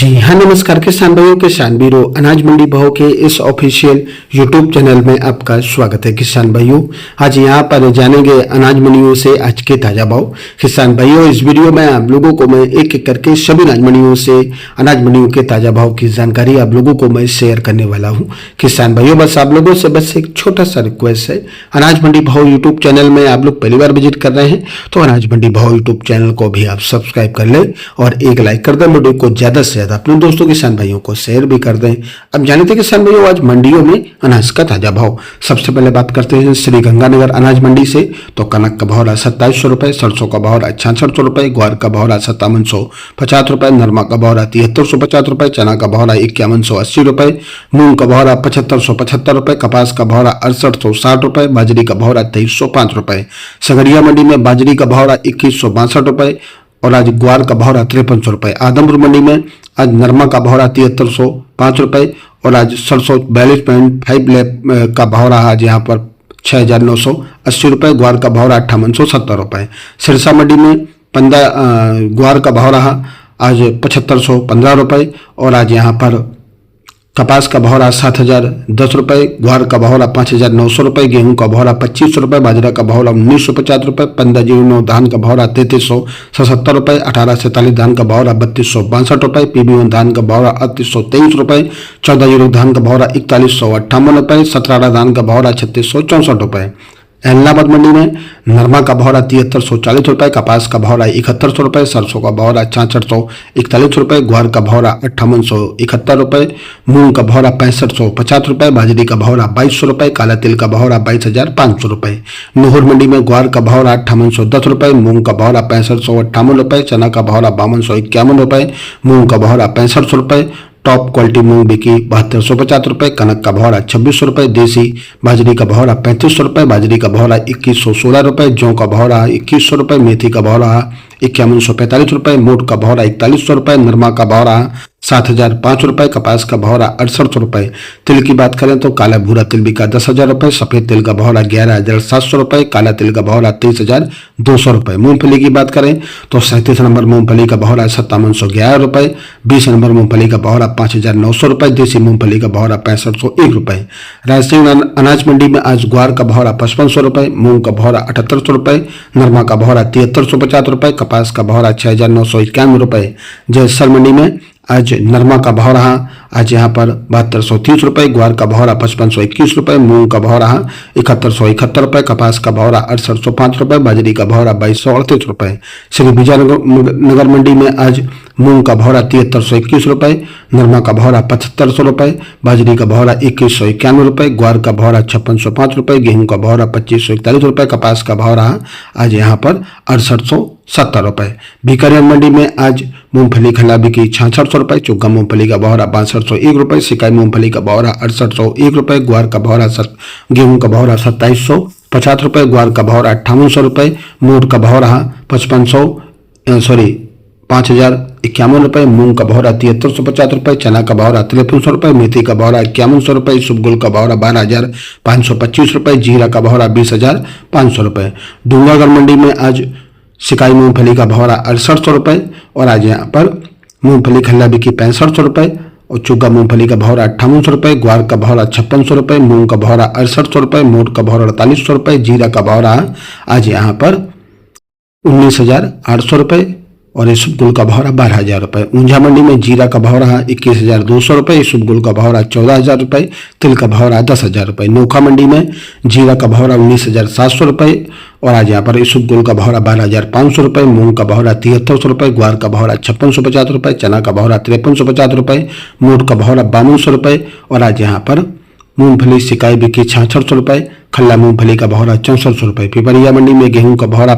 जी हाँ, नमस्कार किसान भाइयों, किसान बीरो अनाज मंडी भाव के इस ऑफिशियल यूट्यूब चैनल में आपका स्वागत है। किसान भाइयों, आज यहाँ पर जानेंगे अनाज मंडियों से आज के ताजा भाव। किसान भाइयों, इस वीडियो में आप लोगों को मैं एक एक करके सभी अनाज मंडियों से अनाज मंडियों के ताजा भाव की जानकारी आप लोगों को मैं शेयर करने वाला हूँ। किसान भाइयों, बस आप लोगों से बस एक छोटा सा रिक्वेस्ट है, अनाज मंडी भाव यूट्यूब चैनल में आप लोग पहली बार विजिट कर रहे हैं तो अनाज मंडी भाव यूट्यूब चैनल को भी आप सब्सक्राइब कर लें और एक लाइक कर दें। वीडियो को ज्यादा से ज्यादा अपने दोस्तों किसान भाइयों को शेयर भी कर दें। अब जाने थे किसान भाइयों आज मंडियों में अनाज का ताजा भाव। सबसे पहले बात करते हैं श्री गंगानगर अनाज मंडी से, तो कनक का भाव रहा 2700 रुपए, सरसों का भाव रहा 6600 रुपए, ग्वार का भाव रहा 5750 रुपए, नरमा का भाव रहा 7350 रुपए, चना का भाव रहा 5180 रुपए, मूंग का भाव रहा 7575 रुपए, कपास का भाव रहा 6860 रुपए, बाजरी का भाव रहा 2305 रुपए। सगरिया मंडी में बाजरी का भाव रहा 2162 रुपए और आज ग्वार का भाव रहा 5300 रुपए। आदमपुर मंडी में आज नरमा का भाव रहा 7305 रुपए और आज सरसों 42.5 का भाव रहा आज यहाँ पर 6980 रुपए, ग्वार का भाव रहा 5870 रुपए। सिरसा मंडी में ग्वार का भाव रहा आज 7515 रुपए और आज यहाँ पर कपास का भाव रहा 7010 रुपए, ग्वार का भाव रहा 5900 रुपए, गेहूं का भाव रहा 2500 रुपए, बाजरा का भाव रहा 1950 रुपए, 1509 धान का भाव रहा 3377 रुपए, 1847 धान का भाव रहा 3262 रुपए, PB1 धान का भाव रहा 3823 रुपए, 14 धान का भाव रहा 4158 रुपए, 17 धान का भाव रहा 3664 रुपए। एलनाबाद मंडी में नरमा का भाव रहा 7340 रुपए, कपास का भाव रहा 7100 रुपए, सरसों का भाव रहा 6641 रुपए, ग्वार का भाव रहा 5871 रुपए, मूंग का भाव रहा 6550 रुपए, बाजरी का भाव रहा 2200 रुपए, काला तिल का भाव रहा 22500 रुपए। नोहर मंडी में ग्वार का भाव रहा 5810 रुपए, मूंग का भाव रहा 6558 रुपए, चना का भाव रहा 5251 रुपए, मूंग का भाव रहा 6500 रुपए, टॉप क्वालिटी मूंग बिकी 7250 रुपए, कनक का भाव रहा 2600 रुपए, देसी बाजरी का भाव रहा 3500 रुपए, बाजरी का भाव रहा 2116 रुपए, जौ का भाव रहा 2100 रुपए, मेथी का भाव रहा 5145 रुपए, मोट का भाव रहा 4100 रुपए, नरमा का भाव रहा 7005 रुपए, कपास का भाव रहा 6800 रुपए। तिल की बात करें तो काला भूरा तिल बिका 10,000 रुपए, सफेद तिल का भाव रहा 11,700 रुपए, काला तिल का भाव रहा 23,200 रुपए। मूंगफली की बात करें तो 37 नंबर मूंगफली का भाव रहा 5711 रुपए, 20 नंबर मूंगफली का भाव रहा 5900 रुपए, देसी मूंगफली का भाव रहा 6501 रुपए। राजस्थान अनाज मंडी में आज ग्वार का भाव रहा 5500 रुपए, मूंग का भाव रहा 7800 रुपए, नरमा का भाव रहा 7350 रुपए, कपास का भाव रहा 6991 रुपए। जयसर मंडी में आज नरमा का भाव रहा आज यहाँ पर 7230 रुपए, ग्वार का भाव रहा 5521 रुपए, मूंग का भाव रहा 7171 रुपए, कपास का भाव रहा 6805 रुपए, बाजरी का भाव रहा 2238 रुपए। श्री विजयनगर मंडी में आज मूंग का भाव रहा 7321 रुपए, नरमा का भाव रहा 7500 रुपए, बाजरी का भाव रहा 2191 रुपए, ग्वार का भाव रहा 5605 रुपए, गेहूं का भाव रहा 2541 रुपए, कपास का भाव रहा आज यहाँ पर 6870 रुपए। बीकानेर मंडी में आज मूंगफली खला बिकी 6600 रुपए, चुग्गा मूंगफली का भाव रहा 6201 रुपए, सिकाई मूंगफली का भाव रहा 6801 रुपए, ग्वार का भाव रहा गेहूं का भाव रहा 2750 रुपए, ग्वार का भाव रहा 5800 रुपए, मोट का भाव रहा 5051 रुपए, मूंग का भाव रहा 7350 रुपए, चना का भाव रहा 5300 रुपए, मेथी का भाव रहा 5100 रुपए, सुबगुल का भाव रहा 12525 रुपए, जीरा का भाव रहा 20500 रुपए। डूंगरगढ़ मंडी में आज सिकाई मूंगफली का भाव रहा 6800 रुपए और आज यहाँ पर मूंगफली खल्ला बिकी 6500 रुपए और चुग्गा मूंगफली का भाव रहा 5800 रुपए, ग्वार का भाव रहा 5600 रुपए, मूंग का भाव रहा 6800 रुपए, मोट का भाव रहा 4800 रुपए, जीरा का भाव रहा आज यहाँ पर 19800 रुपए और इसबगुल का भाव रहा 12000 रुपए। ऊंझा मंडी में जीरा का भाव रहा 21200 रुपए, इसबगुल का भाव रहा 14000 रुपए, तिल का भाव रहा 10000 रुपए। नोखा मंडी में जीरा का भाव रहा 19700 रुपए और आज यहाँ पर इसबगुल का भाव रहा 12500 रुपए, मूंग का भाव रहा 7300 रुपए, ग्वार का भाव रहा 5650 रुपए, चना का भाव रहा 5350 रुपए, मोट का भाव रहा 5200 रुपए और आज यहाँ पर मूंगफली सिकाई बिकी 6600 रुपए, खल्ला मूंगफली का भाव रहा 6400 रुपए। पिपरिया मंडी में गेहूं का भाव रहा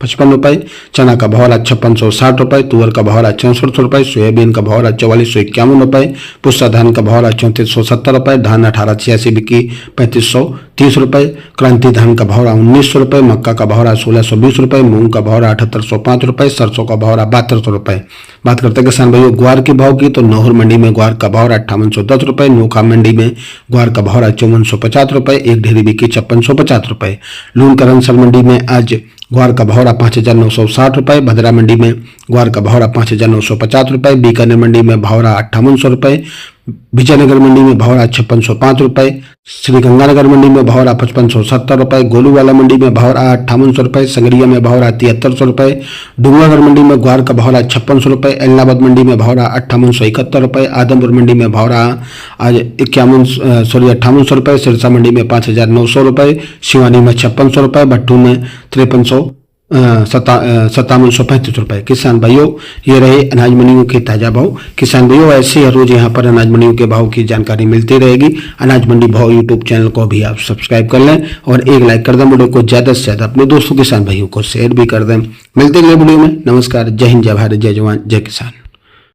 2555 रुपए, चना का भाव रहा 5660 रुपए, तुअर का भाव रहा 6400 रुपए, सोयाबीन का भाव रहा 4451 रुपए, पुस्ता धान का भाव रहा 3470 रुपए, धान 1886 बिकी 3530 रुपए, क्रांति धान का भाव रहा 1900 रुपए, मक्का का भाव रहा 1620 रुपए, मूंग का भाव रहा 7805 रुपए, सरसों का भाव रहा 7200 रुपए। बात करते हैं किसान भाइयों ग्वार के भाव की, तो नोहर मंडी में ग्वार का भाव रहा 5810 रुपए, नोखा मंडी में ग्वार का भाव रहा 5450 रुपए, एक ढेरी बिकी 5650 रुपए। लून करंसर मंडी में आज ग्वार का भौरा 5,960 रुपये, भद्रा मंडी में ग्वार का भौरा 5,950 रुपये, बीकानेर मंडी में भौरा 5800 रुपये, विजयनगर मंडी में भौरा 5605 रुपये, श्रीगंगानगर मंडी में भौरा 5570 रुपये, गोलूवाला मंडी में भौरा 5800 रुपये, संगरिया में भौरा 7300 रुपये, डूंगरगढ़ मंडी में ग्वार का भौरा 5600 रुपये, एलनाबाद मंडी में भौरा 5871 रुपये, आदमपुर मंडी में भौरा आज 5800 रुपये, सिरसा मंडी में 5900 रुपये, सिवानी में 5600 रुपये, भट्टू में 5735 रुपये। किसान भाइयों, ये रहे अनाज मंडियों के ताजा भाव। किसान भाइयों, ऐसे हर रोज यहाँ पर अनाज मंडियों के भाव की जानकारी मिलती रहेगी। अनाज मंडी भाव यूट्यूब चैनल को भी आप सब्सक्राइब कर लें और एक लाइक कर दें। वीडियो को ज्यादा से ज्यादा अपने दोस्तों किसान भाइयों को शेयर भी कर दें। मिलते हैं अगले वीडियो में। नमस्कार, जय हिंद, जय भारत, जय जवान, जय किसान।